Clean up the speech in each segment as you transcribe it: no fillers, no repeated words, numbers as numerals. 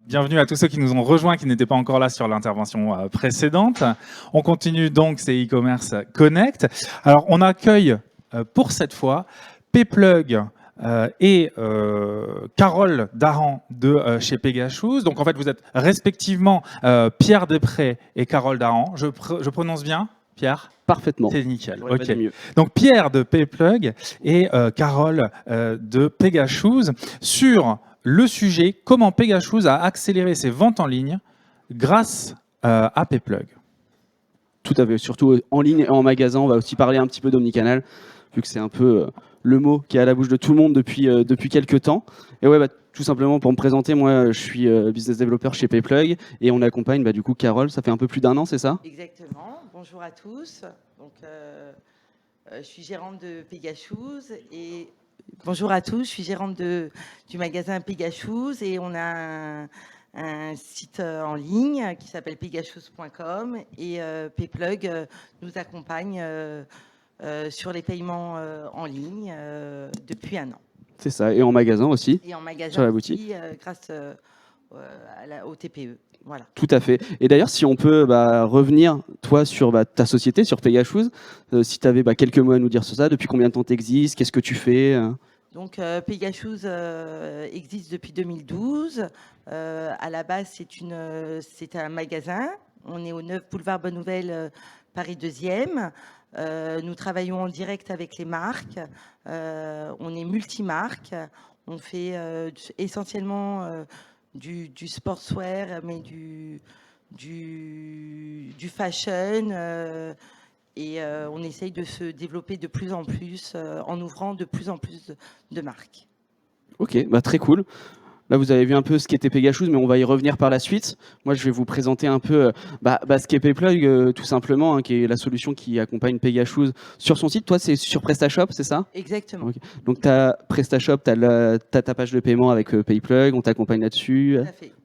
Bienvenue à tous ceux qui nous ont rejoints, qui n'étaient pas encore là sur l'intervention précédente. On continue donc ces e-commerce Connect. Alors, on accueille pour cette fois Payplug et Carole Daran de chez Pegashoes. Donc, en fait, vous êtes respectivement Pierre Després et Carole Daran. Je prononce bien, Pierre ? Parfaitement. C'est nickel. Ouais, Ok. Donc Pierre de Payplug et Carole de Pegashoes sur le sujet comment Pegashoes a accéléré ses ventes en ligne grâce à Payplug. Tout à fait. Surtout en ligne et en magasin. On va aussi parler un petit peu d'omnicanal, vu que c'est un peu le mot qui est à la bouche de tout le monde depuis quelques temps. Et ouais, tout simplement pour me présenter, moi je suis business developer chez Payplug et on accompagne du coup Carole. Ça fait un peu plus d'1 an, c'est ça ? Exactement. Bonjour à tous. Donc, je suis gérante de Pegashoes et bonjour à tous. Je suis gérante du magasin Pegashoes et on a un site en ligne qui s'appelle pegashoes.com et Payplug nous accompagne sur les paiements en ligne depuis 1 an. C'est ça. Et en magasin aussi. Et en magasin sur la boutique. aussi, grâce au TPE. Voilà. Tout à fait. Et d'ailleurs, si on peut revenir, toi, sur ta société, sur Pegashoes, si tu avais quelques mots à nous dire sur ça, depuis combien de temps tu existes, qu'est-ce que tu fais Donc, Pegashoes existe depuis 2012. À la base, c'est un magasin. On est au 9 boulevard Bonne Nouvelle, Paris 2e. Nous travaillons en direct avec les marques. On est multimarque. On fait essentiellement du sportswear, mais du fashion. Et on essaye de se développer de plus en plus en ouvrant de plus en plus de marques. Ok, très cool. Là, vous avez vu un peu ce qu'était Pegashoes, mais on va y revenir par la suite. Moi, je vais vous présenter un peu ce qu'est Payplug, tout simplement, hein, qui est la solution qui accompagne Pegashoes sur son site. Toi, c'est sur PrestaShop, c'est ça ? Exactement. Okay. Donc, tu as PrestaShop, tu as ta page de paiement avec Payplug, on t'accompagne là-dessus,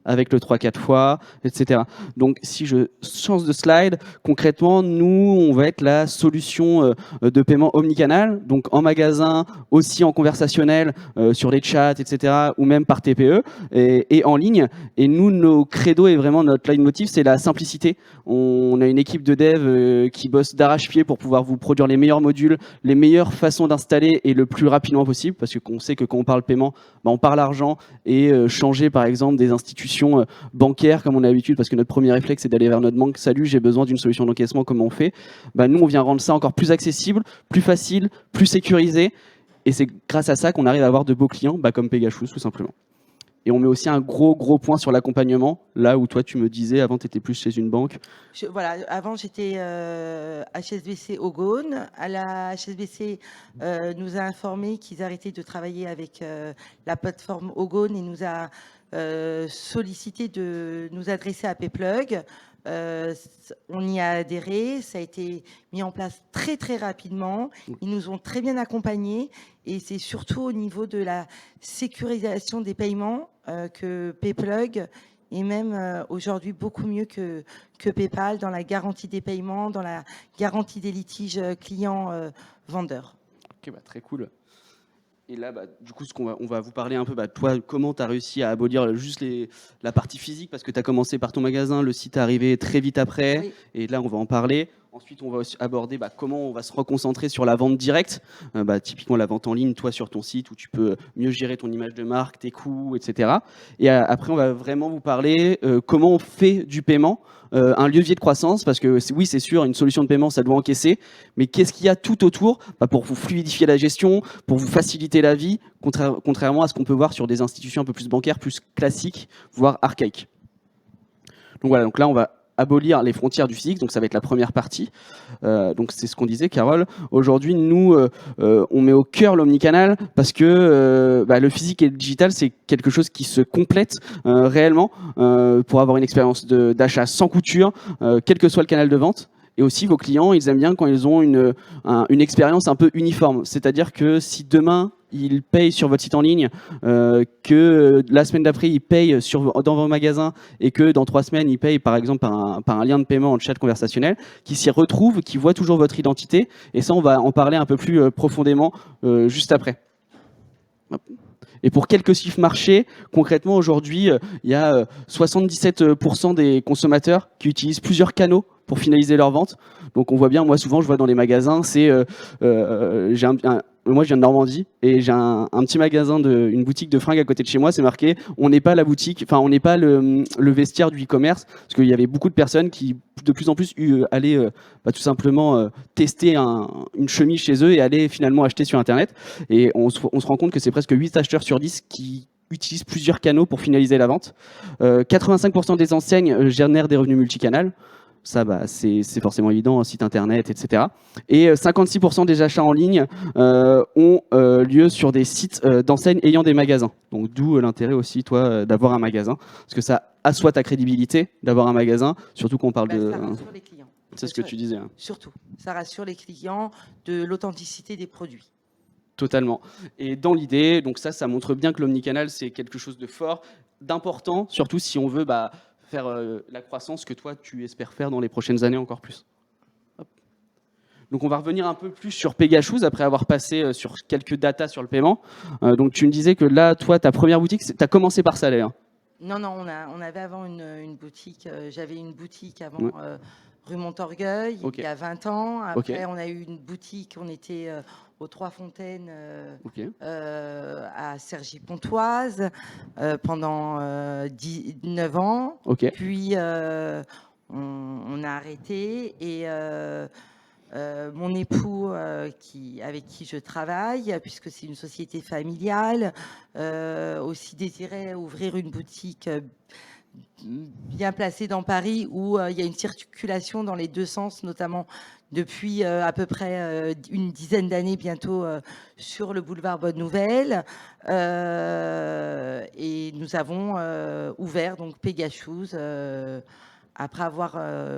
avec le 3-4 fois, etc. Donc, si je change de slide, concrètement, nous, on va être la solution de paiement omnicanal, donc en magasin, aussi en conversationnel, sur les chats, etc., ou même par TPE. Et en ligne. Et nous, nos credos et vraiment notre leitmotiv, c'est la simplicité. On a une équipe de dev qui bosse d'arrache-pied pour pouvoir vous produire les meilleurs modules, les meilleures façons d'installer et le plus rapidement possible, parce qu'on sait que quand on parle paiement, on parle argent et changer par exemple des institutions bancaires comme on a l'habitude, parce que notre premier réflexe c'est d'aller vers notre banque. Salut, j'ai besoin d'une solution d'encaissement, comment on fait ? Nous, on vient rendre ça encore plus accessible, plus facile, plus sécurisé. Et c'est grâce à ça qu'on arrive à avoir de beaux clients, comme Pegashoes tout simplement. Et on met aussi un gros point sur l'accompagnement, là où toi tu me disais, avant tu étais plus chez une banque. Avant j'étais HSBC Ogone. À la HSBC nous a informé qu'ils arrêtaient de travailler avec la plateforme Ogone et nous a sollicité de nous adresser à Payplug. On y a adhéré, ça a été mis en place très rapidement. Ils nous ont très bien accompagnés et c'est surtout au niveau de la sécurisation des paiements que Payplug est même aujourd'hui beaucoup mieux que PayPal dans la garantie des paiements, dans la garantie des litiges clients-vendeurs. Ok, très cool. Et là, du coup, on va vous parler un peu, toi, comment tu as réussi à abolir juste la partie physique, parce que tu as commencé par ton magasin, le site est arrivé très vite après, oui. Et là, on va en parler. Ensuite, on va aussi aborder comment on va se reconcentrer sur la vente directe, typiquement la vente en ligne, toi, sur ton site, où tu peux mieux gérer ton image de marque, tes coûts, etc. Et après, on va vraiment vous parler comment on fait du paiement un levier de croissance, parce que oui, c'est sûr, une solution de paiement, ça doit encaisser, mais qu'est-ce qu'il y a tout autour pour vous fluidifier la gestion, pour vous faciliter la vie, contrairement à ce qu'on peut voir sur des institutions un peu plus bancaires, plus classiques, voire archaïques. Donc voilà, donc là, on va abolir les frontières du physique, donc ça va être la première partie. Donc c'est ce qu'on disait, Carole. Aujourd'hui, nous, on met au cœur l'omnicanal parce que le physique et le digital, c'est quelque chose qui se complète réellement pour avoir une expérience d'achat sans couture, quel que soit le canal de vente. Et aussi, vos clients, ils aiment bien quand ils ont une expérience un peu uniforme. C'est-à-dire que si demain, ils payent sur votre site en ligne, que la semaine d'après, ils payent dans vos magasins et que dans 3 semaines, ils payent par exemple par un lien de paiement en chat conversationnel, qui s'y retrouvent, qui voient toujours votre identité. Et ça, on va en parler un peu plus profondément juste après. Et pour quelques chiffres marchés, concrètement, aujourd'hui, il y a 77% des consommateurs qui utilisent plusieurs canaux pour finaliser leur vente. Donc on voit bien, moi souvent je vois dans les magasins, moi je viens de Normandie et j'ai un petit magasin, une boutique de fringues à côté de chez moi, c'est marqué on n'est pas la boutique, enfin on n'est pas le vestiaire du e-commerce, parce qu'il y avait beaucoup de personnes qui de plus en plus allaient tout simplement tester une chemise chez eux et allaient finalement acheter sur internet. Et on se rend compte que c'est presque 8 acheteurs sur 10 qui utilisent plusieurs canaux pour finaliser la vente. 85% des enseignes génèrent des revenus multicanal. Ça, c'est forcément évident, site internet, etc. Et 56% des achats en ligne ont lieu sur des sites d'enseignes ayant des magasins. Donc d'où l'intérêt aussi, toi, d'avoir un magasin. Parce que ça assoit ta crédibilité d'avoir un magasin, surtout quand on parle de... Ça rassure les clients. C'est ce que tu disais. Hein. Surtout, ça rassure les clients de l'authenticité des produits. Totalement. Et dans l'idée, donc ça montre bien que l'omnicanal, c'est quelque chose de fort, d'important, surtout si on veut... faire la croissance que toi, tu espères faire dans les prochaines années encore plus. Hop. Donc, on va revenir un peu plus sur Pegashoes après avoir passé sur quelques datas sur le paiement. Donc, tu me disais que là, toi, ta première boutique, tu as commencé par ça, d'ailleurs. Non, on avait avant une boutique. J'avais une boutique avant rue Montorgueil, il y a 20 ans. Après, on a eu une boutique, on était aux Trois Fontaines à Cergy-Pontoise pendant 19 ans. Puis, on a arrêté et mon époux, avec qui je travaille, puisque c'est une société familiale, aussi désirait ouvrir une boutique bien placée dans Paris où il y a une circulation dans les deux sens, notamment depuis à peu près une dizaine d'années bientôt sur le boulevard Bonne Nouvelle. Et nous avons ouvert donc Pegashoes après avoir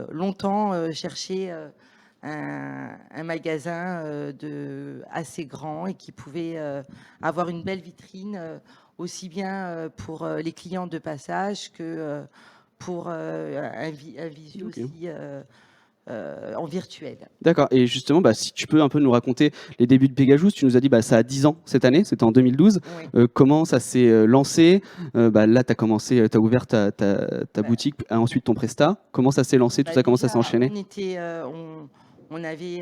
longtemps cherché un magasin assez grand et qui pouvait avoir une belle vitrine aussi bien pour les clients de passage que pour un visu aussi en virtuel. D'accord. Et justement, si tu peux un peu nous raconter les débuts de Pegashoes, tu nous as dit ça a 10 ans cette année, c'était en 2012. Oui. Comment ça s'est lancé là, tu as commencé, tu as ouvert ta boutique, ensuite ton Presta. Comment ça s'est lancé, tout ça, comment ça s'est enchaîné? On avait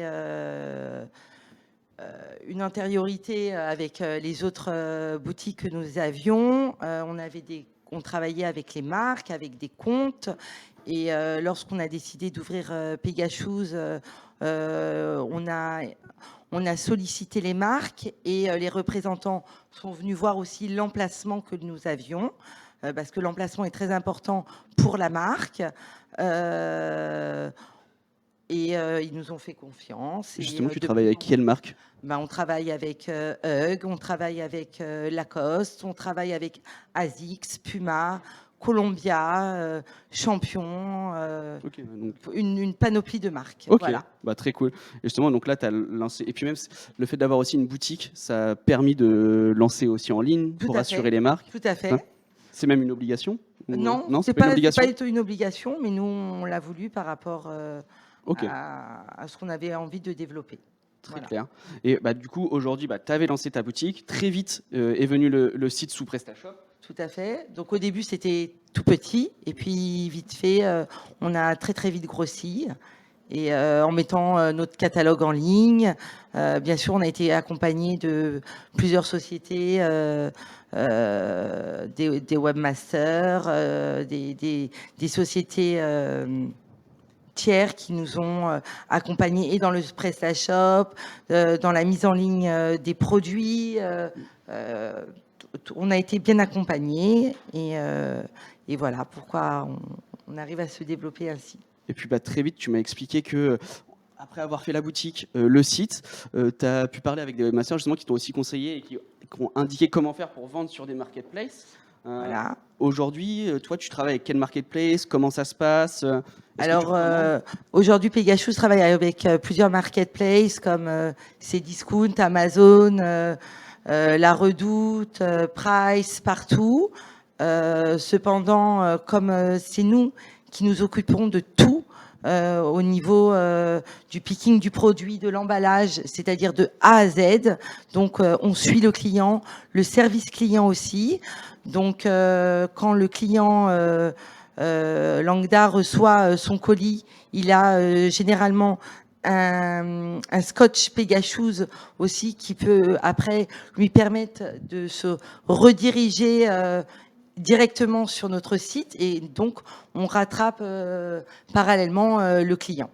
une antériorité avec les autres boutiques que nous avions. On travaillait avec les marques, avec des comptes. Et lorsqu'on a décidé d'ouvrir Pegashoes, on a sollicité les marques et les représentants sont venus voir aussi l'emplacement que nous avions, parce que l'emplacement est très important pour la marque. Et ils nous ont fait confiance. Justement, tu travailles avec quelle marque? On travaille avec Hug, on travaille avec Lacoste, on travaille avec ASICS, Puma, Columbia, Champion, donc... une panoplie de marques. Voilà. Très cool. Et justement, donc là, tu as lancé. Et puis même, le fait d'avoir aussi une boutique, ça a permis de lancer aussi en ligne pour assurer les marques. Tout à fait. C'est même une obligation? Non, c'est pas une obligation, mais nous, on l'a voulu par rapport à ce qu'on avait envie de développer. Très clair. Et du coup, aujourd'hui, tu avais lancé ta boutique. Très vite est venu le site sous PrestaShop. Tout à fait. Donc au début, c'était tout petit. Et puis, vite fait, on a très vite grossi. Et en mettant notre catalogue en ligne. Bien sûr, on a été accompagné de plusieurs sociétés, des webmasters, des sociétés... tiers qui nous ont accompagnés et dans le PrestaShop, dans la mise en ligne des produits. On a été bien accompagnés et voilà pourquoi on arrive à se développer ainsi. Et puis très vite, tu m'as expliqué que après avoir fait la boutique, le site, tu as pu parler avec des webmasters justement qui t'ont aussi conseillé et qui ont indiqué comment faire pour vendre sur des marketplaces. Voilà. Aujourd'hui, toi, tu travailles avec quel marketplace? Comment ça se passe? Alors, aujourd'hui, Pegashoes travaille avec plusieurs marketplaces comme Cdiscount, Amazon, La Redoute, Price, partout. Cependant, comme c'est nous qui nous occupons de tout, au niveau du picking du produit, de l'emballage, c'est-à-dire de A à Z. Donc, on suit le client, le service client aussi. Donc, quand le client lambda reçoit son colis, il a généralement un scotch Pegasus aussi qui peut après lui permettre de se rediriger directement sur notre site et donc on rattrape parallèlement le client.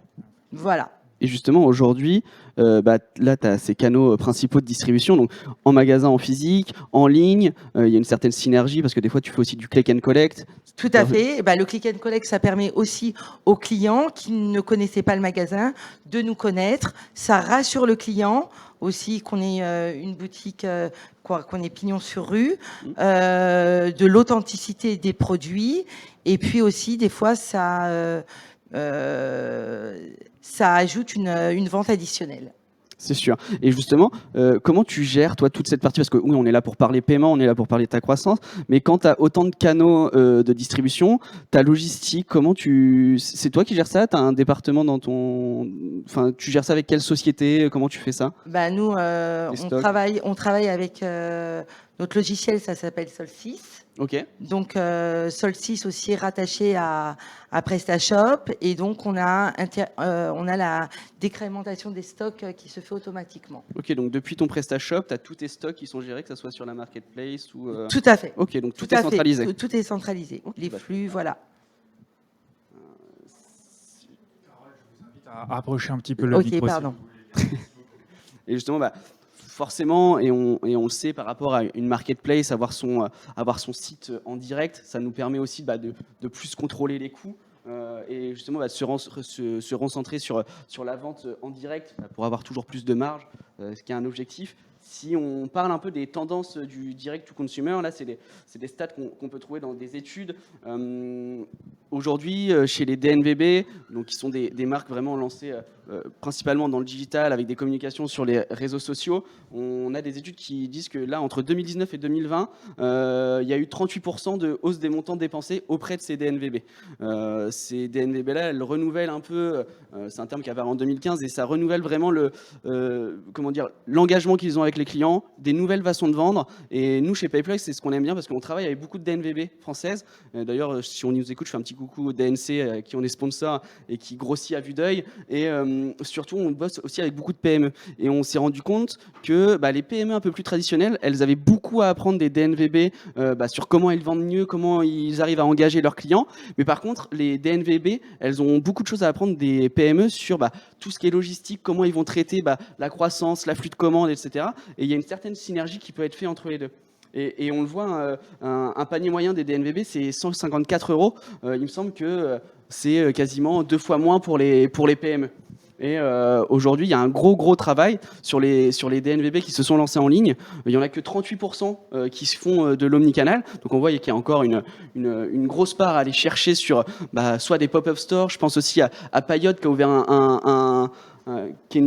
Voilà. Et justement, aujourd'hui, là, tu as ces canaux principaux de distribution, donc en magasin, en physique, en ligne. Il y a une certaine synergie parce que des fois, tu fais aussi du click and collect. Tout à fait. Le click and collect, ça permet aussi aux clients qui ne connaissaient pas le magasin de nous connaître. Ça rassure le client aussi qu'on ait une boutique, qu'on ait pignon sur rue, de l'authenticité des produits. Et puis aussi, des fois, ça ajoute une vente additionnelle. C'est sûr. Et justement, comment tu gères, toi, toute cette partie? Parce que oui, on est là pour parler paiement, on est là pour parler de ta croissance, mais quand tu as autant de canaux de distribution, ta logistique, c'est toi qui gères ça? Tu as un département dans ton... Enfin, tu gères ça avec quelle société? Comment tu fais ça? Nous, on travaille avec notre logiciel, ça s'appelle Solsys. Ok. Donc, Solsys aussi est rattaché à PrestaShop. Et donc, on a la décrémentation des stocks qui se fait automatiquement. Ok, donc depuis ton PrestaShop, tu as tous tes stocks qui sont gérés, que ce soit sur la marketplace ou... Tout à fait. Ok, donc tout est centralisé. Tout est centralisé. Okay, les flux, voilà. Carole, je vous invite à approcher un petit peu le micro. Pardon. Et justement, forcément, et on le sait par rapport à une marketplace, avoir son site en direct, ça nous permet aussi de plus contrôler les coûts et justement de se recentrer sur la vente en direct pour avoir toujours plus de marge, ce qui est un objectif. Si on parle un peu des tendances du direct to consumer, là, c'est des stats qu'on peut trouver dans des études. Aujourd'hui, chez les DNVB, donc, qui sont des marques vraiment lancées principalement dans le digital, avec des communications sur les réseaux sociaux, on a des études qui disent que là, entre 2019 et 2020, il y a eu 38% de hausse des montants dépensés auprès de ces DNVB. Ces DNVB-là, elles renouvellent un peu, c'est un terme qui avait en 2015, et ça renouvelle vraiment l'engagement qu'ils ont avec les clients, des nouvelles façons de vendre. Et nous, chez PayPlug, c'est ce qu'on aime bien parce qu'on travaille avec beaucoup de DNVB françaises. D'ailleurs, si on nous écoute, je fais un petit coucou au DNC qui on est sponsor et qui grossit à vue d'œil. Et surtout, on bosse aussi avec beaucoup de PME. Et on s'est rendu compte que les PME un peu plus traditionnelles, elles avaient beaucoup à apprendre des DNVB sur comment elles vendent mieux, comment ils arrivent à engager leurs clients. Mais par contre, les DNVB, elles ont beaucoup de choses à apprendre des PME sur tout ce qui est logistique, comment ils vont traiter la croissance, l'afflux de commandes, etc. Et il y a une certaine synergie qui peut être faite entre les deux. Et on le voit, un panier moyen des DNVB, c'est 154 €. Il me semble que c'est quasiment 2 fois moins pour les PME. Et aujourd'hui, il y a un gros travail sur les DNVB qui se sont lancés en ligne. Il n'y en a que 38% qui se font de l'omnicanal. Donc on voit qu'il y a encore une grosse part à aller chercher sur soit des pop-up stores. Je pense aussi à Payot qui a ouvert qui a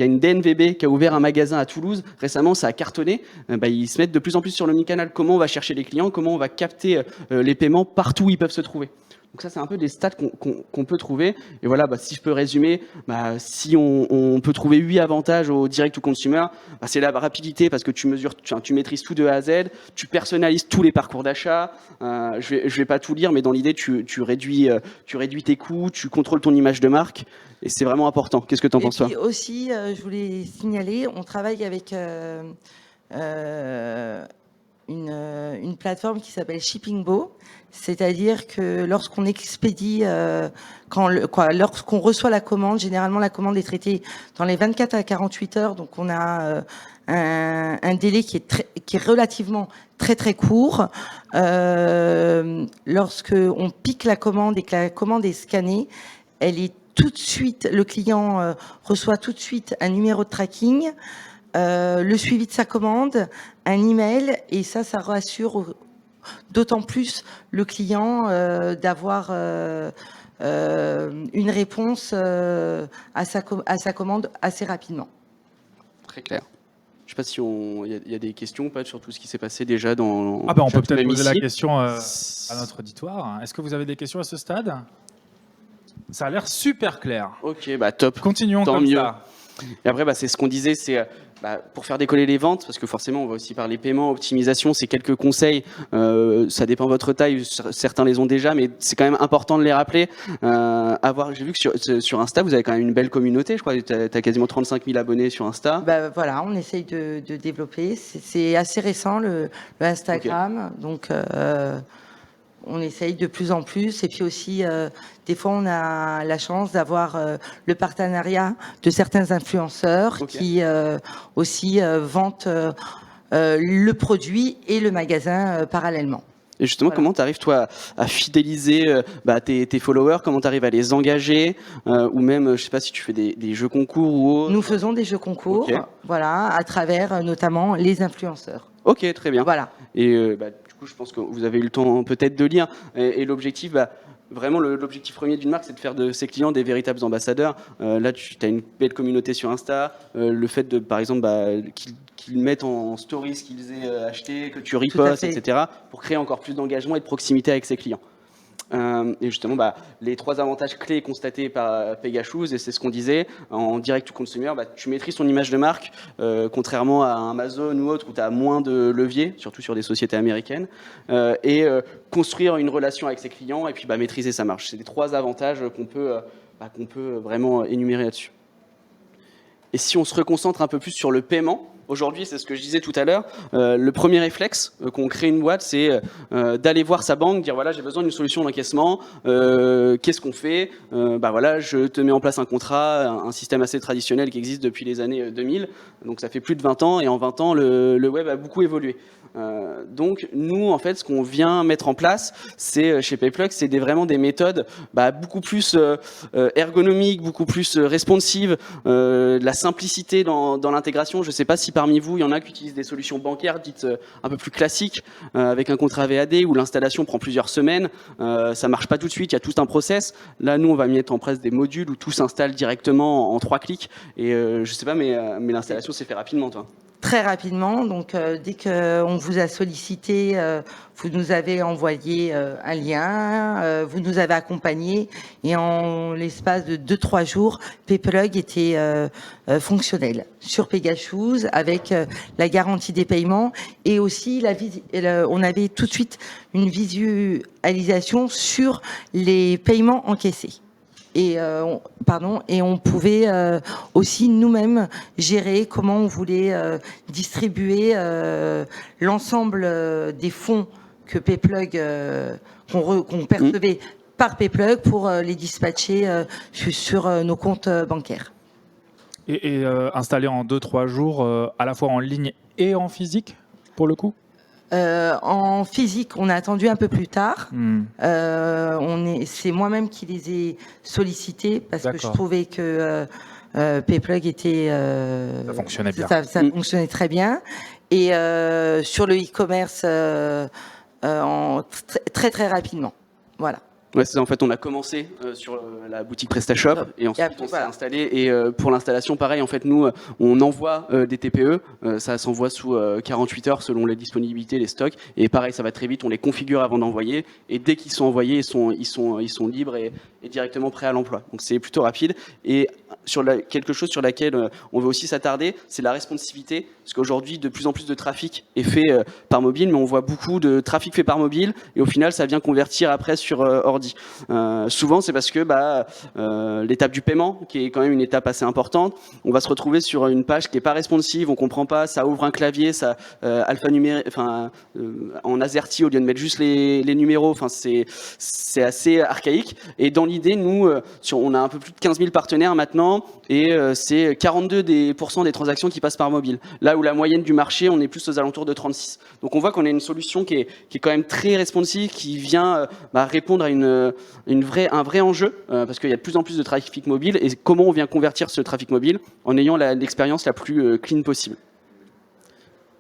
une DNVB qui a ouvert un magasin à Toulouse. Récemment, ça a cartonné. Ils se mettent de plus en plus sur l'omnicanal. Comment on va chercher les clients, comment on va capter les paiements partout où ils peuvent se trouver. Donc ça, c'est un peu des stats qu'on peut trouver. Et voilà, si je peux résumer, si on peut trouver 8 avantages au direct to consumer, c'est la rapidité parce que tu maîtrises tout de A à Z, tu personnalises tous les parcours d'achat. Je vais pas tout lire, mais dans l'idée, tu réduis tes coûts, tu contrôles ton image de marque. Et c'est vraiment important. Qu'est-ce que tu en penses, toi? Et puis aussi, je voulais signaler, on travaille avec une plateforme qui s'appelle Shippingbo. C'est-à-dire que lorsqu'on expédie, lorsqu'on reçoit la commande, généralement la commande est traitée dans les 24 à 48 heures. Donc on a un délai qui est relativement très court. Lorsqu'on pique la commande et que la commande est scannée, elle est tout de suite, le client reçoit tout de suite un numéro de tracking, le suivi de sa commande, un email, et ça rassure d'autant plus le client d'avoir une réponse à sa commande assez rapidement. Très clair. Je ne sais pas si il y a des questions pas sur tout ce qui s'est passé déjà dans. On peut peut-être poser la question à notre auditoire. Est-ce que vous avez des questions à ce stade? Ça a l'air super clair. Ok, bah top. Continuons Tant comme mieux. ça. Et après, c'est ce qu'on disait, c'est pour faire décoller les ventes, parce que forcément, on va aussi parler paiement, optimisation, c'est quelques conseils. Ça dépend de votre taille, certains les ont déjà, mais c'est quand même important de les rappeler. J'ai vu que sur Insta, vous avez quand même une belle communauté, je crois. Tu as quasiment 35 000 abonnés sur Insta. Voilà, on essaye de développer. C'est assez récent, le Instagram. Okay. Donc, on essaye de plus en plus. Et puis aussi, des fois, on a la chance d'avoir le partenariat de certains influenceurs qui aussi vantent le produit et le magasin parallèlement. Et justement, comment tu arrives, toi, à fidéliser tes followers? Comment tu arrives à les engager? Ou même, je sais pas si tu fais des jeux concours ou autre. Nous faisons des jeux concours, voilà, à travers notamment les influenceurs. Ok, très bien. Voilà. Et du coup, je pense que vous avez eu le temps peut-être de lire. Et l'objectif, vraiment, l'objectif premier d'une marque, c'est de faire de ses clients des véritables ambassadeurs. Là, tu as une belle communauté sur Insta. Le fait de, par exemple, qu'ils mettent en stories ce qu'ils aient acheté, que tu repostes, etc., pour créer encore plus d'engagement et de proximité avec ses clients. Et justement, les 3 avantages clés constatés par Pegashoes, et c'est ce qu'on disait, en direct to consumer, tu maîtrises ton image de marque, contrairement à Amazon ou autre, où tu as moins de leviers, surtout sur des sociétés américaines, et construire une relation avec ses clients, et puis maîtriser sa marge. C'est les 3 avantages qu'on peut vraiment énumérer là-dessus. Et si on se reconcentre un peu plus sur le paiement, aujourd'hui, c'est ce que je disais tout à l'heure, le premier réflexe qu'on crée une boîte, c'est d'aller voir sa banque, dire voilà, j'ai besoin d'une solution d'encaissement, qu'est-ce qu'on fait? Voilà, je te mets en place un contrat, un système assez traditionnel qui existe depuis les années 2000, donc ça fait plus de 20 ans, et en 20 ans, le web a beaucoup évolué. Donc nous, en fait, ce qu'on vient mettre en place, c'est chez Payplug, c'est vraiment des méthodes beaucoup plus ergonomiques, beaucoup plus responsives, de la simplicité dans l'intégration. Je ne sais pas si parmi vous, il y en a qui utilisent des solutions bancaires dites un peu plus classiques, avec un contrat VAD où l'installation prend plusieurs semaines. Ça marche pas tout de suite, il y a tout un process. Là, nous, on va mettre en place des modules où tout s'installe directement en 3 clics. Et je sais pas, mais l'installation s'est fait rapidement, toi. Très rapidement, donc dès qu'on vous a sollicité, vous nous avez envoyé un lien, vous nous avez accompagnés, et en l'espace de 2-3 jours, Payplug était fonctionnel sur Pegashoes avec la garantie des paiements, et aussi on avait tout de suite une visualisation sur les paiements encaissés. Et on pouvait aussi nous-mêmes gérer comment on voulait distribuer l'ensemble des fonds que Payplug qu'on percevait par Payplug pour les dispatcher sur nos comptes bancaires. Et installé en 2-3 jours, à la fois en ligne et en physique, pour le coup? En physique, on a attendu un peu plus tard. C'est moi-même qui les ai sollicités parce que je trouvais que Payplug était... ça fonctionnait bien. Ça fonctionnait très bien. Et sur le e-commerce, très très rapidement. Voilà. Ouais, c'est ça. En fait, on a commencé sur la boutique PrestaShop et ensuite on s'est installé. Et pour l'installation, pareil, en fait, nous, on envoie des TPE. Ça s'envoie sous 48 heures selon les disponibilités, les stocks. Et pareil, ça va très vite. On les configure avant d'envoyer. Et dès qu'ils sont envoyés, ils sont libres et directement prêts à l'emploi. Donc c'est plutôt rapide. Et quelque chose sur laquelle on veut aussi s'attarder, c'est la responsivité. Parce qu'aujourd'hui, de plus en plus de trafic est fait par mobile, mais on voit beaucoup de trafic fait par mobile. Et au final, ça vient convertir après sur ordi. Souvent, c'est parce que l'étape du paiement, qui est quand même une étape assez importante, on va se retrouver sur une page qui n'est pas responsive, on comprend pas, ça ouvre un clavier, ça en AZERTY au lieu de mettre juste les numéros. C'est assez archaïque. Et dans l'idée, nous, on a un peu plus de 15 000 partenaires maintenant, et c'est 42% des transactions qui passent par mobile. Là où la moyenne du marché, on est plus aux alentours de 36. Donc on voit qu'on a une solution qui est quand même très responsive, qui vient répondre à un vrai enjeu, parce qu'il y a de plus en plus de trafic mobile, et comment on vient convertir ce trafic mobile en ayant l'expérience la plus clean possible.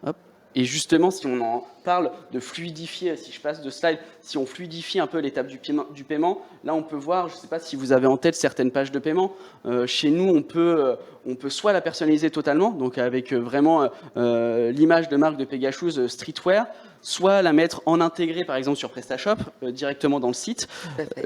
Hop. Et justement, si on en parle de fluidifier, si je passe de slide, si on fluidifie un peu l'étape du paiement, là on peut voir, je ne sais pas si vous avez en tête certaines pages de paiement, chez nous on peut soit la personnaliser totalement, donc avec vraiment l'image de marque de Pegashoes Streetwear, soit la mettre en intégré par exemple sur PrestaShop, directement dans le site,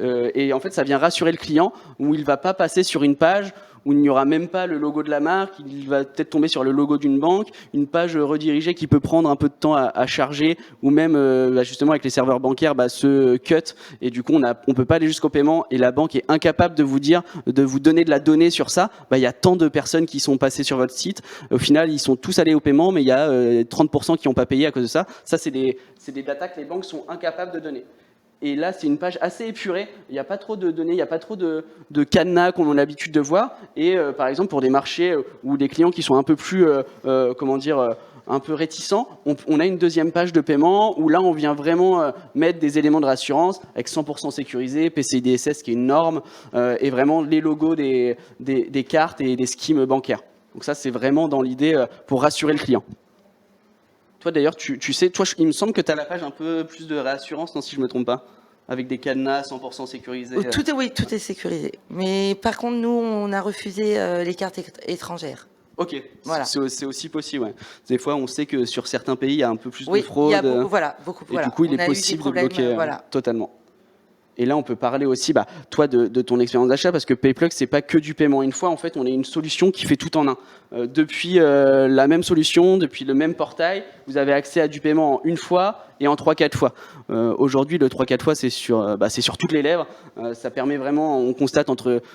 et en fait ça vient rassurer le client, où il ne va pas passer sur une page où il n'y aura même pas le logo de la marque, il va peut-être tomber sur le logo d'une banque, une page redirigée qui peut prendre un peu de temps à charger, ou même justement avec les serveurs bancaires se cut, et du coup on peut pas aller jusqu'au paiement, et la banque est incapable de vous dire, de vous donner de la donnée sur ça. Il y a tant de personnes qui sont passées sur votre site, au final ils sont tous allés au paiement, mais il y a 30% qui n'ont pas payé à cause de ça. Ça c'est des datas que les banques sont incapables de donner. Et là, c'est une page assez épurée. Il n'y a pas trop de données, il n'y a pas trop de cadenas qu'on a l'habitude de voir. Et par exemple, pour des marchés où des clients qui sont un peu plus, un peu réticents, on a une deuxième page de paiement où là, on vient vraiment mettre des éléments de rassurance avec 100% sécurisé, PCI DSS qui est une norme, et vraiment les logos des cartes et des schemes bancaires. Donc ça, c'est vraiment dans l'idée pour rassurer le client. Toi d'ailleurs, tu sais, toi, il me semble que tu as la page un peu plus de réassurance, non, si je ne me trompe pas, avec des cadenas 100% sécurisés. Oui, tout est sécurisé. Mais par contre, nous, on a refusé les cartes étrangères. Ok, voilà. C'est aussi possible. Ouais. Des fois, on sait que sur certains pays, il y a un peu plus de fraude. Il y a beaucoup, et du coup, il est possible de bloquer totalement. Et là, on peut parler aussi, toi, de ton expérience d'achat, parce que PayPlug, c'est pas que du paiement une fois. En fait, on est une solution qui fait tout en un. Depuis la même solution, depuis le même portail, vous avez accès à du paiement en une fois et en 3-4 fois. Aujourd'hui, le 3-4 fois, c'est sur toutes les lèvres. Ça permet vraiment, on constate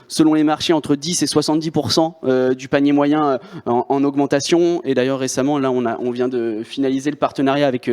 selon les marchés, entre 10 et 70% du panier moyen en augmentation. Et d'ailleurs, récemment, là, on vient de finaliser le partenariat avec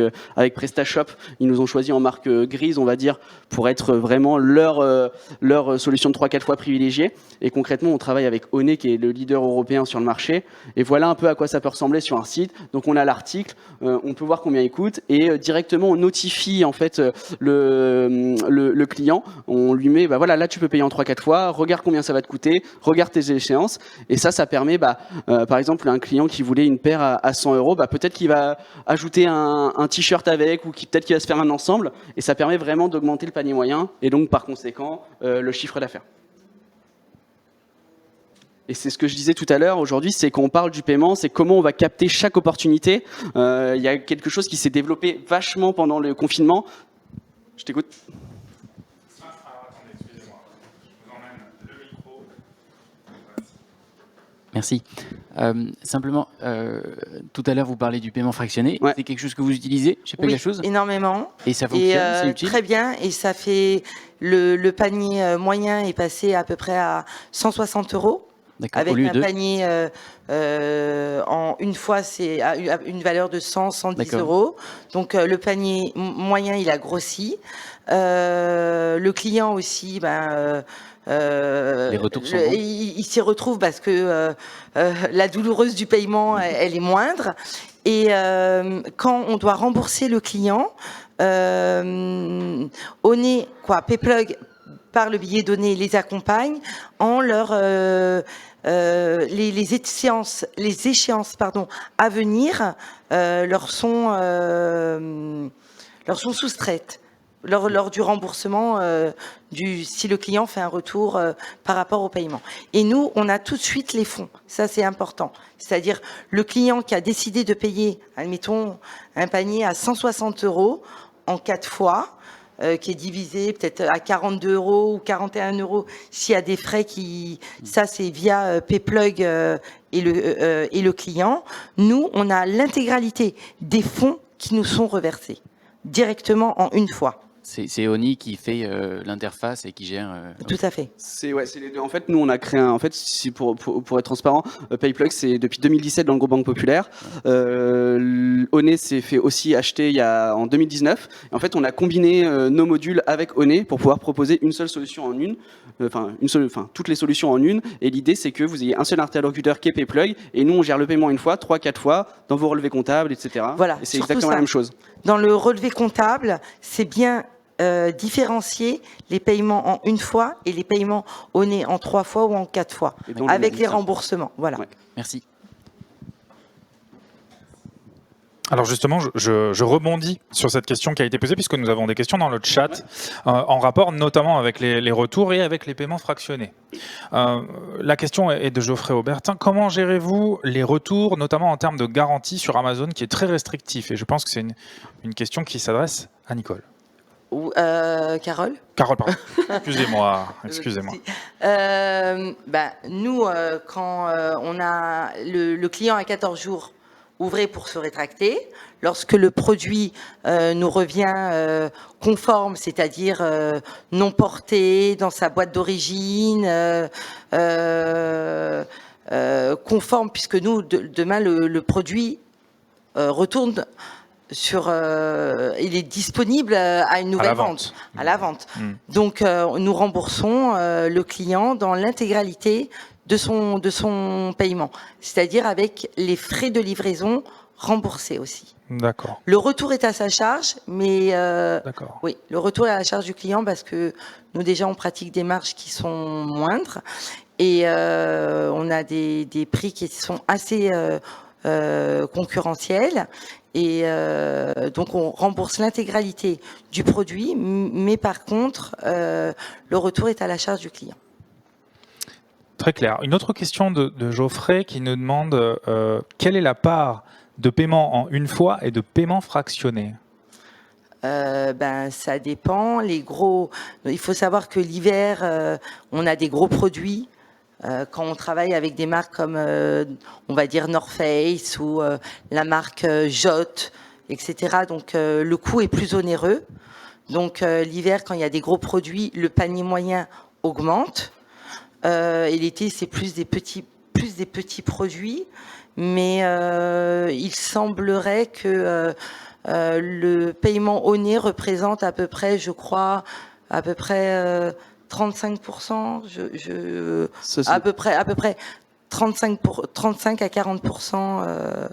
PrestaShop. Ils nous ont choisi en marque grise, on va dire, pour être vraiment leur solution de 3-4 fois privilégiée. Et concrètement, on travaille avec Onet, qui est le leader européen sur le marché. Et voilà un peu à quoi ça peut ressembler sur un site. Donc on a l'article, on peut voir combien il coûte, et directement on notifie en fait le client. On lui met, voilà, là tu peux payer en 3-4 fois, regarde combien ça va te coûter, regarde tes échéances. Et ça permet, par exemple, un client qui voulait une paire à 100 €, peut-être qu'il va ajouter un t-shirt avec, ou peut-être qu'il va se faire un ensemble. Et ça permet vraiment d'augmenter le panier moyen, et donc par conséquent le chiffre d'affaires. Et c'est ce que je disais tout à l'heure, aujourd'hui, c'est quand on parle du paiement, c'est comment on va capter chaque opportunité. Il y a quelque chose qui s'est développé vachement pendant le confinement. Je t'écoute. Alors, attendez, excusez-moi. Je vous emmène le micro. Merci. Simplement, tout à l'heure, vous parlez du paiement fractionné. Ouais. C'est quelque chose que vous utilisez chez Pegashoes ? Énormément. Et ça fonctionne, c'est utile ? Très bien. Et ça fait le panier moyen est passé à peu près à 160 €. Avec un panier en une fois, c'est à une valeur de 110 €. Donc le panier moyen, il a grossi. Le client aussi, les retours sont bons. il s'y retrouve parce que la douloureuse du paiement, elle est moindre. Et quand on doit rembourser le client, PayPlug, par le biais donné, les accompagne en leur les échéances à venir leur sont soustraites lors du remboursement si le client fait un retour par rapport au paiement. Et nous, on a tout de suite les fonds. Ça, c'est important. C'est-à-dire le client qui a décidé de payer, admettons, un panier à 160 € en 4 fois, qui est divisé peut-être à 42 € ou 41 € s'il y a des frais ça c'est via PayPlug et le client. Nous, on a l'intégralité des fonds qui nous sont reversés directement en une fois. C'est Oni qui fait l'interface et qui gère. Tout à fait. C'est les deux. En fait, nous on a créé pour être transparent, PayPlug c'est depuis 2017 dans le groupe Banque Populaire. Onet s'est fait aussi acheter en 2019. Et en fait, on a combiné nos modules avec Onet pour pouvoir proposer une seule solution en une. Toutes les solutions en une. Et l'idée c'est que vous ayez un seul interlocuteur qui est PayPlug, et nous on gère le paiement une fois, 3-4 fois dans vos relevés comptables, etc. Voilà. Et c'est exactement la même chose. Dans le relevé comptable, c'est bien différencier les paiements en une fois et les paiements Onet en 3 fois ou en 4 fois, avec les remboursements. Voilà. Ouais. Merci. Alors justement, je rebondis sur cette question qui a été posée, puisque nous avons des questions dans le chat, en rapport notamment avec les retours et avec les paiements fractionnés. La question est de Geoffrey Aubertin. Comment gérez-vous les retours, notamment en termes de garantie sur Amazon, qui est très restrictif? Et je pense que c'est une question qui s'adresse à Nicole. Ou, Carole. Carole, pardon. Excusez-moi. Nous, quand on a le client à 14 jours ouvrés pour se rétracter, lorsque le produit nous revient conforme, c'est-à-dire non porté dans sa boîte d'origine, conforme, puisque nous, demain, le produit retourne il est disponible à une nouvelle vente, à la vente. Donc, nous remboursons le client dans l'intégralité de son paiement, c'est-à-dire avec les frais de livraison remboursés aussi. D'accord. Le retour est à sa charge, mais D'accord. oui, le retour est à la charge du client parce que nous déjà on pratique des marges qui sont moindres et on a des prix qui sont assez concurrentiels. Et donc on rembourse l'intégralité du produit, mais par contre le retour est à la charge du client. Très clair. Une autre question de Geoffrey qui nous demande quelle est la part de paiement en une fois et de paiement fractionné? Ça dépend. Il faut savoir que l'hiver on a des gros produits. Quand on travaille avec des marques comme, on va dire, North Face ou la marque Jot, etc. Donc, le coût est plus onéreux. Donc, l'hiver, quand il y a des gros produits, le panier moyen augmente. Et l'été, c'est plus des petits produits. Mais il semblerait que le paiement au nez représente à peu près, je crois, 35%, à peu près 35 à 40%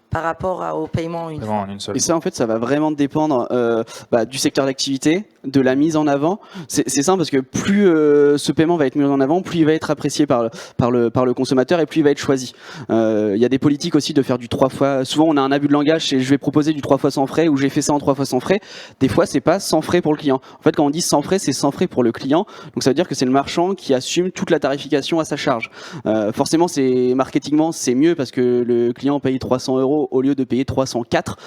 par rapport au paiement une fois. Et ça, en fait, ça va vraiment dépendre du secteur d'activité, de la mise en avant. C'est simple parce que plus ce paiement va être mis en avant, plus il va être apprécié par le consommateur et plus il va être choisi. Il y a des politiques aussi de faire du 3 fois. Souvent, on a un abus de langage, c'est je vais proposer du 3 fois sans frais ou j'ai fait ça en 3 fois sans frais. Des fois, c'est pas sans frais pour le client. En fait, quand on dit sans frais, c'est sans frais pour le client. Donc, ça veut dire que c'est le marchand qui assume toute la tarification à sa charge. Forcément, marketingement, c'est mieux parce que le client paye 300 € au lieu de payer 304.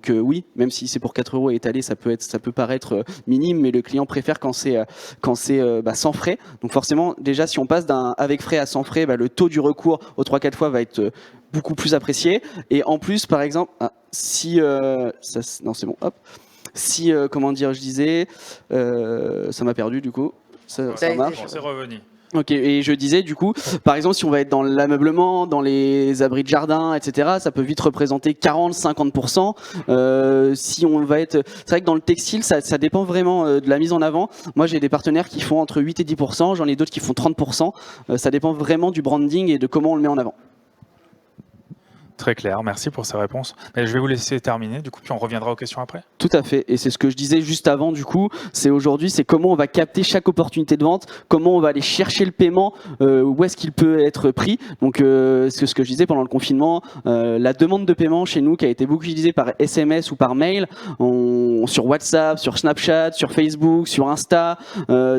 Oui, même si c'est pour 4 € étalé, ça peut paraître minime, mais le client préfère quand c'est sans frais. Donc forcément, déjà, si on passe avec frais à sans frais, le taux du recours aux 3-4 fois va être beaucoup plus apprécié. Et en plus, par exemple, si comment dire, je disais, ça m'a perdu du coup. Ça marche. C'est revenu. Ok, et je disais du coup, par exemple, si on va être dans l'ameublement, dans les abris de jardin, etc., ça peut vite représenter 40-50%. Si on va être, c'est vrai que dans le textile, ça dépend vraiment de la mise en avant. Moi, j'ai des partenaires qui font entre 8 et 10%, j'en ai d'autres qui font 30%. Ça dépend vraiment du branding et de comment on le met en avant. Très clair, merci pour ces réponses. Et je vais vous laisser terminer, du coup, puis on reviendra aux questions après. Tout à fait, et c'est ce que je disais juste avant, du coup, c'est comment on va capter chaque opportunité de vente, comment on va aller chercher le paiement, où est-ce qu'il peut être pris. Donc, c'est ce que je disais pendant le confinement, la demande de paiement chez nous qui a été beaucoup utilisée par SMS ou par mail, sur WhatsApp, sur Snapchat, sur Facebook, sur Insta,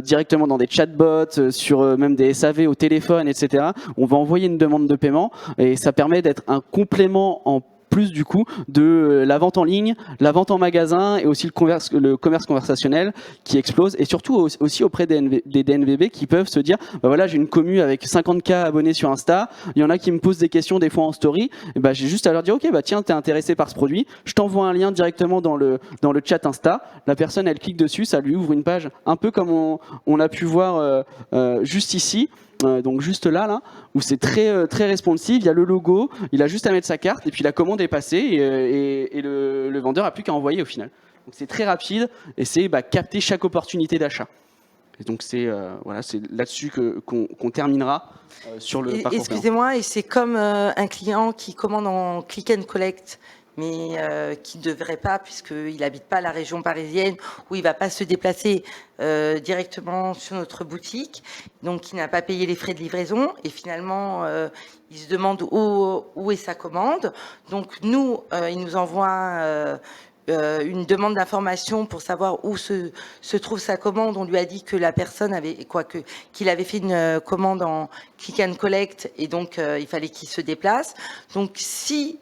directement dans des chatbots, sur même des SAV au téléphone, etc. On va envoyer une demande de paiement et ça permet d'être un complément en plus du coup de la vente en ligne, la vente en magasin et aussi le commerce conversationnel qui explose et surtout aussi auprès des DNVB qui peuvent se dire voilà, j'ai une commu avec 50K abonnés sur Insta, il y en a qui me posent des questions des fois en story, et j'ai juste à leur dire ok tiens, t'es intéressé par ce produit, je t'envoie un lien directement dans le chat Insta, la personne elle clique dessus, ça lui ouvre une page un peu comme on a pu voir juste ici. Donc juste là où c'est très très responsive, il y a le logo, il a juste à mettre sa carte et puis la commande est passée et le vendeur a plus qu'à envoyer au final. Donc c'est très rapide et c'est capter chaque opportunité d'achat. Et donc c'est là-dessus qu'on terminera sur le parcours. Excusez-moi, et c'est comme un client qui commande en click and collect mais qui ne devrait pas, puisqu'il n'habite pas la région parisienne, où il ne va pas se déplacer directement sur notre boutique, donc il n'a pas payé les frais de livraison, et finalement, il se demande où est sa commande. Donc nous, il nous envoie une demande d'information pour savoir où se trouve sa commande. On lui a dit que la personne qu'il avait fait une commande en click and collect, et donc il fallait qu'il se déplace. Donc si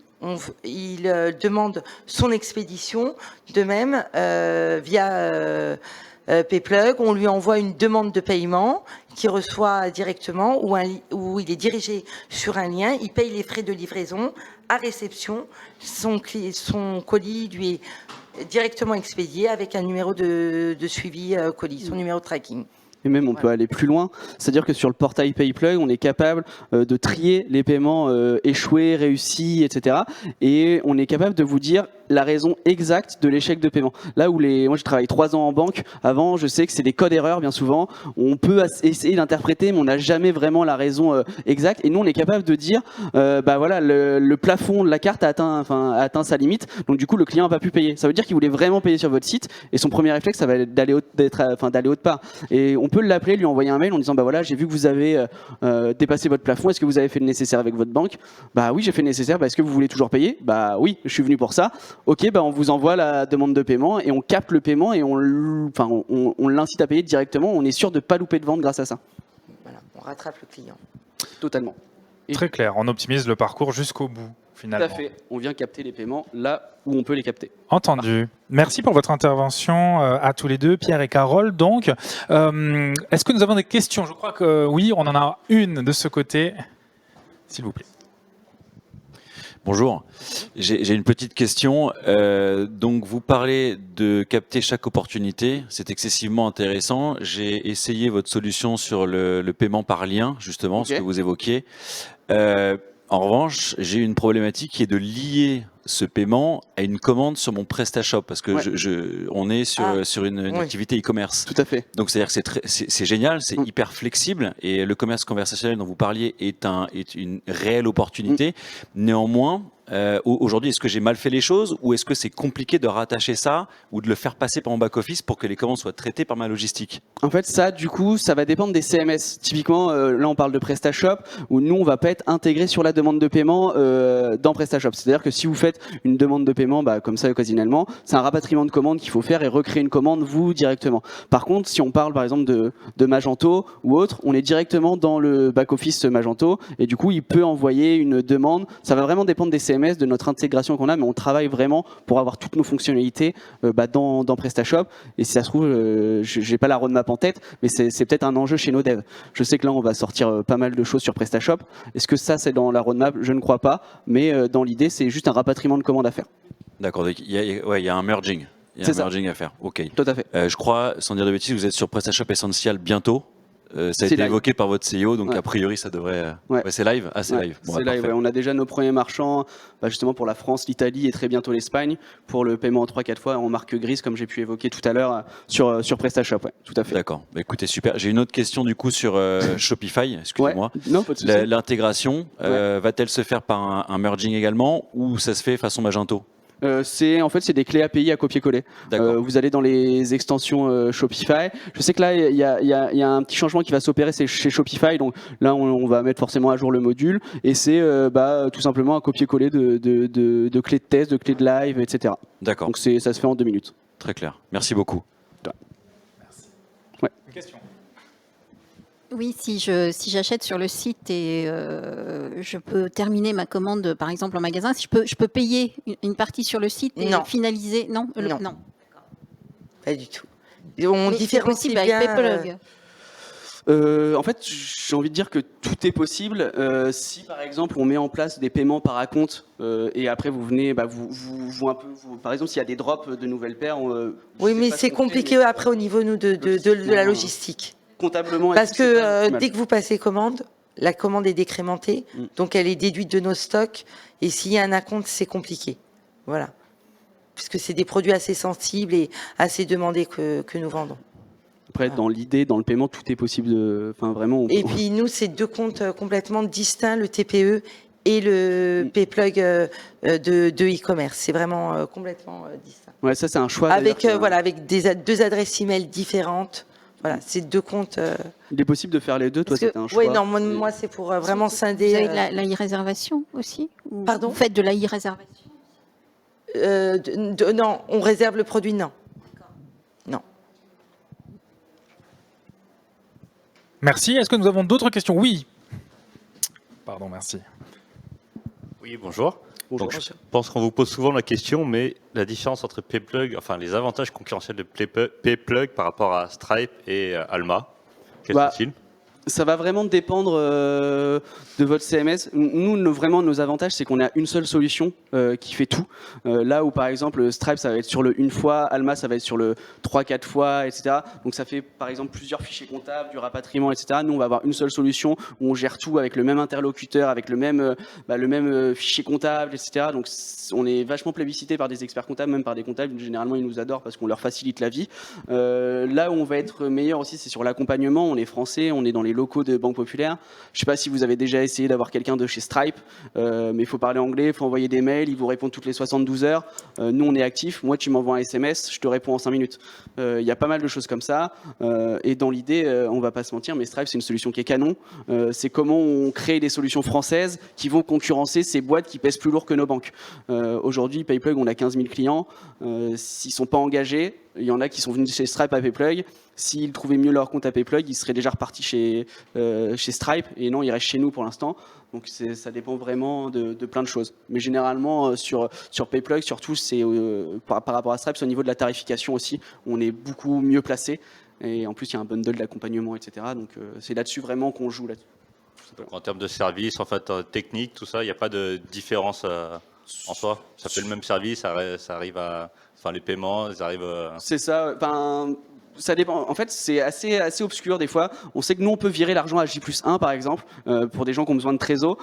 il demande son expédition, de même via Payplug, on lui envoie une demande de paiement qu'il reçoit directement, où il est dirigé sur un lien, il paye les frais de livraison à réception, son colis lui est directement expédié avec un numéro de suivi colis, son numéro de tracking. Et même, on peut aller plus loin. C'est-à-dire que sur le portail Payplug, on est capable de trier les paiements échoués, réussis, etc. Et on est capable de vous dire la raison exacte de l'échec de paiement. Là où moi, je travaille 3 ans en banque. Avant, je sais que c'est des codes erreurs, bien souvent. On peut essayer d'interpréter, mais on n'a jamais vraiment la raison exacte. Et nous, on est capable de dire, voilà, le plafond de la carte a atteint sa limite. Donc, du coup, le client n'a pas pu payer. Ça veut dire qu'il voulait vraiment payer sur votre site. Et son premier réflexe, ça va être d'aller autre part. Et on peut l'appeler, lui envoyer un mail en disant, voilà, j'ai vu que vous avez dépassé votre plafond. Est-ce que vous avez fait le nécessaire avec votre banque? Bah oui, j'ai fait le nécessaire. Est-ce que vous voulez toujours payer? Bah oui, je suis venu pour ça. Ok, on vous envoie la demande de paiement et on capte le paiement et on l'incite à payer directement. On est sûr de ne pas louper de vente grâce à ça. Voilà, on rattrape le client. Totalement. Très clair, on optimise le parcours jusqu'au bout, finalement. Tout à fait. On vient capter les paiements là où on peut les capter. Entendu. Merci pour votre intervention à tous les deux, Pierre et Carole. Donc, est-ce que nous avons des questions? Je crois que oui, on en a une de ce côté. S'il vous plaît. Bonjour, j'ai une petite question. Donc vous parlez de capter chaque opportunité, c'est excessivement intéressant. J'ai essayé votre solution sur le paiement par lien, justement, Okay. ce que vous évoquiez. En revanche, j'ai une problématique qui est de lier ce paiement à une commande sur mon PrestaShop, parce que on est sur une oui. activité e-commerce. Tout à fait. Donc c'est-à-dire que c'est génial, c'est hyper flexible, et le commerce conversationnel dont vous parliez est une réelle opportunité. Néanmoins, aujourd'hui, est-ce que j'ai mal fait les choses, ou est-ce que c'est compliqué de rattacher ça ou de le faire passer par mon back-office pour que les commandes soient traitées par ma logistique? En fait, ça, du coup, ça va dépendre des CMS. Typiquement, là, on parle de PrestaShop, où nous, on va pas être intégré sur la demande de paiement dans PrestaShop. C'est-à-dire que si vous faites une demande de paiement, comme ça, occasionnellement, c'est un rapatriement de commande qu'il faut faire et recréer une commande, vous, directement. Par contre, si on parle, par exemple, de Magento ou autre, on est directement dans le back-office Magento, et du coup, il peut envoyer une demande. Ça va vraiment dépendre des CMS, de notre intégration qu'on a, mais on travaille vraiment pour avoir toutes nos fonctionnalités dans PrestaShop. Et si ça se trouve, j'ai pas la roadmap en tête, mais c'est peut-être un enjeu chez nos devs. Je sais que là, on va sortir pas mal de choses sur PrestaShop. Est-ce que ça, c'est dans la roadmap? Je ne crois pas, mais dans l'idée, c'est juste un rapatriement de commandes à faire. D'accord, il y a un merging. Il y a un merging à faire, ok. Tout à fait. Je crois, sans dire de bêtises, vous êtes sur PrestaShop Essential bientôt. Ça a été live. évoqué par votre CEO, donc Ouais. a priori ça devrait... Ouais. c'est live? Ah, c'est live. Bon, C'est live, parfait. On a déjà nos premiers marchands, justement pour la France, l'Italie et très bientôt l'Espagne, pour le paiement en 3-4 fois en marque grise, comme j'ai pu évoquer tout à l'heure sur PrestaShop. Ouais, tout à fait. D'accord. Écoutez, super. J'ai une autre question du coup sur Shopify, excusez-moi. Non, pas de souci. L'intégration, va-t-elle se faire par un merging également, ou ça se fait façon Magento? En fait, c'est des clés API à copier-coller. Vous allez dans les extensions Shopify. Je sais que là, il y a un petit changement qui va s'opérer, c'est chez Shopify. Donc là, on va mettre forcément à jour le module. Et c'est tout simplement un copier-coller de clés de test, de clés de live, etc. D'accord. Donc ça se fait en 2 minutes. Très clair. Merci beaucoup. Merci. Ouais. Une question. Oui, si j'achète sur le site et je peux terminer ma commande, par exemple en magasin, je peux payer une partie sur le site et Non. finaliser? Non. Non. Pas du tout. On Mais c'est différencie possible avec bien. Payplug. En fait, j'ai envie de dire que tout est possible. Si par exemple on met en place des paiements par acompte et après vous venez, par exemple s'il y a des drops de nouvelles paires. Oui, mais c'est compliqué après au niveau de la logistique. Comptablement. Parce que dès dès que vous passez commande, la commande est décrémentée, donc elle est déduite de nos stocks. Et s'il y a un acompte, c'est compliqué. Voilà. Puisque c'est des produits assez sensibles et assez demandés que nous vendons. Après, dans l'idée, dans le paiement, tout est possible. Vraiment. Et puis nous, c'est 2 comptes complètement distincts, le TPE et le Payplug de e-commerce. C'est vraiment complètement distinct. Ouais, ça c'est un choix. Avec, voilà, avec deux adresses email différentes. Voilà, c'est 2 comptes. Il est possible de faire les deux, toi c'était un choix. Oui, non, moi c'est pour vraiment scinder. Vous avez de la e-réservation aussi? Pardon? Vous faites de la e-réservation? Non, on réserve le produit, non. Non. Merci. Est-ce que nous avons d'autres questions? Oui. Pardon, merci. Oui, bonjour. Bonjour, Donc, je monsieur. pense qu'on vous pose souvent la question, mais la différence entre Payplug, enfin les avantages concurrentiels de Payplug par rapport à Stripe et Alma, quels sont-ils? Ça va vraiment dépendre de votre CMS. Nous, vraiment, nos avantages, c'est qu'on a une seule solution qui fait tout. Là où, par exemple, Stripe, ça va être sur le une fois, Alma, ça va être sur le 3-4 fois, etc. Donc, ça fait, par exemple, plusieurs fichiers comptables, du rapatriement, etc. Nous, on va avoir une seule solution où on gère tout avec le même interlocuteur, avec le même fichier comptable, etc. Donc, on est vachement plébiscité par des experts comptables, même par des comptables. Généralement, ils nous adorent parce qu'on leur facilite la vie. Là où on va être meilleur aussi, c'est sur l'accompagnement. On est français, on est dans les locaux de Banque Populaire. Je ne sais pas si vous avez déjà essayé d'avoir quelqu'un de chez Stripe, mais il faut parler anglais, il faut envoyer des mails, ils vous répondent toutes les 72 heures. Nous, on est actifs. Moi, tu m'envoies un SMS, je te réponds en 5 minutes. Il y a pas mal de choses comme ça. Et dans l'idée, on ne va pas se mentir, mais Stripe, c'est une solution qui est canon. C'est comment on crée des solutions françaises qui vont concurrencer ces boîtes qui pèsent plus lourd que nos banques. Aujourd'hui, Payplug, on a 15 000 clients. S'ils ne sont pas engagés, il y en a qui sont venus chez Stripe à Payplug. S'ils trouvaient mieux leur compte à Payplug, ils seraient déjà repartis chez Stripe. Et non, ils restent chez nous pour l'instant. Donc ça dépend vraiment de plein de choses. Mais généralement, sur Payplug, surtout, c'est par rapport à Stripe, c'est au niveau de la tarification aussi. On est beaucoup mieux placé. Et en plus, il y a un bundle d'accompagnement, etc. Donc c'est là-dessus vraiment qu'on joue là-dessus. En termes de service, en fait, technique, tout ça, il n'y a pas de différence en soi. Ça fait le même service, ça arrive à... Enfin, les paiements, ils arrivent... C'est ça. Ça dépend. En fait, c'est assez obscur des fois. On sait que nous, on peut virer l'argent à J+1, par exemple, pour des gens qui ont besoin de trésor.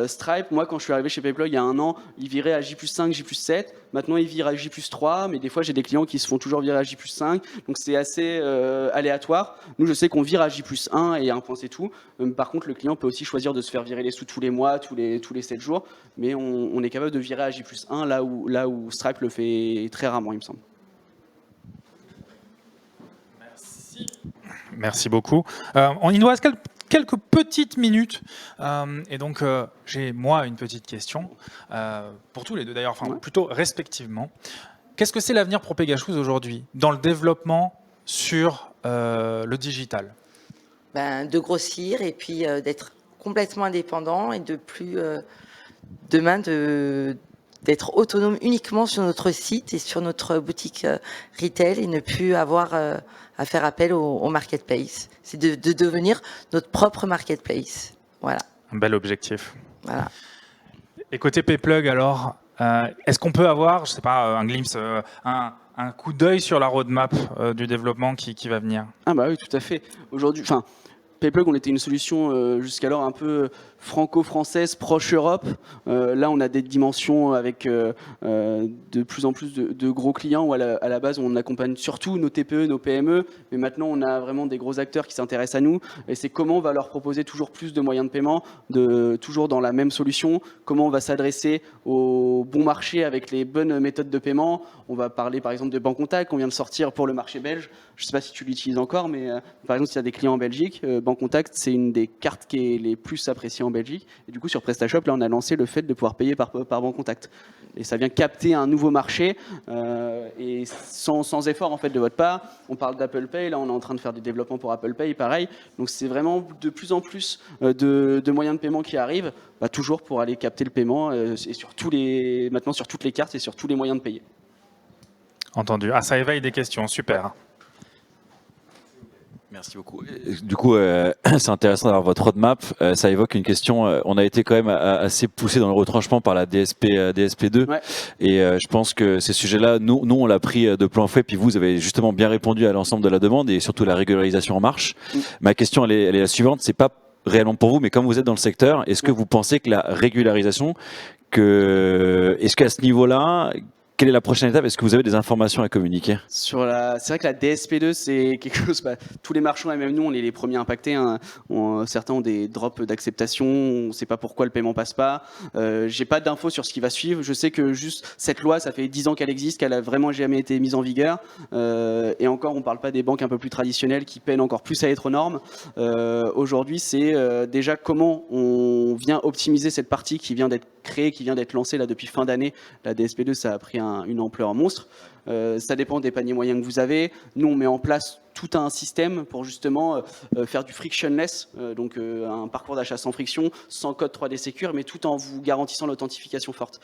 Stripe, moi, quand je suis arrivé chez Payplug il y a 1 an, il virait à J+5, J+7. Maintenant, il vire à J+3, mais des fois, j'ai des clients qui se font toujours virer à J+5. Donc, c'est assez aléatoire. Nous, je sais qu'on vire à J+1 et 1 point, c'est tout. Par contre, le client peut aussi choisir de se faire virer les sous tous les mois, tous les 7 jours. Mais on est capable de virer à J+1 là où Stripe le fait très rarement, il me semble. Merci beaucoup. Il nous reste quelques petites minutes. Et donc, j'ai, moi, une petite question. Pour tous les deux, d'ailleurs, enfin, plutôt respectivement. Qu'est-ce que c'est l'avenir pour Pegasus aujourd'hui dans le développement sur le digital? De grossir et puis d'être complètement indépendant et de plus demain d'être autonome uniquement sur notre site et sur notre boutique retail et ne plus avoir à faire appel au marketplace. C'est de devenir notre propre marketplace. Voilà. Un bel objectif. Voilà. Et côté Payplug, alors, est-ce qu'on peut avoir, je sais pas, un glimpse, un coup d'œil sur la roadmap du développement qui va venir? Ah bah oui, tout à fait. Aujourd'hui, Payplug, on était une solution jusqu'alors un peu franco-française, proche Europe. Là, on a des dimensions avec de plus en plus de gros clients où à la base, on accompagne surtout nos TPE, nos PME. Mais maintenant, on a vraiment des gros acteurs qui s'intéressent à nous. Et c'est comment on va leur proposer toujours plus de moyens de paiement, toujours dans la même solution. Comment on va s'adresser au bon marché avec les bonnes méthodes de paiement. On va parler par exemple de Bancontact qu'on vient de sortir pour le marché belge. Je ne sais pas si tu l'utilises encore, mais par exemple, s'il y a des clients en Belgique, Bancontact, c'est une des cartes qui est les plus appréciées en Belgique. Et du coup, sur PrestaShop, là, on a lancé le fait de pouvoir payer par Bancontact. Et ça vient capter un nouveau marché et sans effort en fait de votre part. On parle d'Apple Pay, là, on est en train de faire des développements pour Apple Pay, pareil. Donc, c'est vraiment de plus en plus de moyens de paiement qui arrivent, toujours pour aller capter le paiement et maintenant sur toutes les cartes et sur tous les moyens de payer. Entendu. Ah, ça éveille des questions. Super. Merci beaucoup. Du coup, c'est intéressant d'avoir votre roadmap. Ça évoque une question. On a été quand même assez poussé dans le retranchement par la DSP2. Ouais. Et je pense que ces sujets-là, nous, on l'a pris de plein fouet. Puis vous avez justement bien répondu à l'ensemble de la demande et surtout la régularisation en marche. Ma question, elle est la suivante. C'est pas réellement pour vous, mais comme vous êtes dans le secteur, est-ce que vous pensez que la régularisation, est-ce qu'à ce niveau-là, quelle est la prochaine étape? Est-ce que vous avez des informations à communiquer? C'est vrai que la DSP2, c'est quelque chose. Tous les marchands et même nous, on est les premiers impactés. Hein. Certains ont des drops d'acceptation. On ne sait pas pourquoi le paiement passe pas. J'ai pas d'infos sur ce qui va suivre. Je sais que juste cette loi, ça fait 10 ans qu'elle existe, qu'elle a vraiment jamais été mise en vigueur. Et encore, on parle pas des banques un peu plus traditionnelles qui peinent encore plus à être aux normes. Aujourd'hui, c'est déjà comment on vient optimiser cette partie qui vient d'être créée, qui vient d'être lancée là depuis fin d'année. La DSP2, ça a pris une ampleur monstre. Ça dépend des paniers moyens que vous avez. Nous, on met en place tout un système pour justement faire du frictionless, donc un parcours d'achat sans friction, sans code 3D Secure, mais tout en vous garantissant l'authentification forte.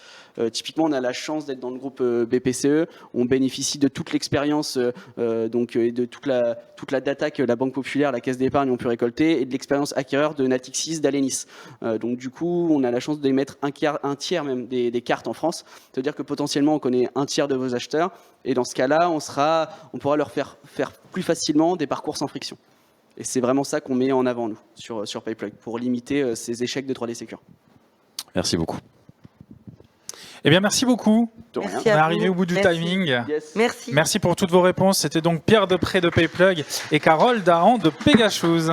Typiquement, on a la chance d'être dans le groupe BPCE. On bénéficie de toute l'expérience et de toute la data que la Banque Populaire, la Caisse d'épargne ont pu récolter et de l'expérience acquéreur de Natixis, d'Alenis. Donc du coup, on a la chance d'émettre un tiers même des cartes en France. C'est-à-dire que potentiellement, on connaît un tiers de vos acheteurs. Et dans ce cas-là, on pourra leur faire plus facilement des parcours sans friction. Et c'est vraiment ça qu'on met en avant, nous, sur PayPlug, pour limiter ces échecs de 3D Secure. Merci beaucoup. Eh bien, merci beaucoup. Merci On est à arrivé vous. au bout du Merci. timing. Yes. Merci. Merci pour toutes vos réponses. C'était donc Pierre Depré de PayPlug et Carole Dahan de Pegachoose.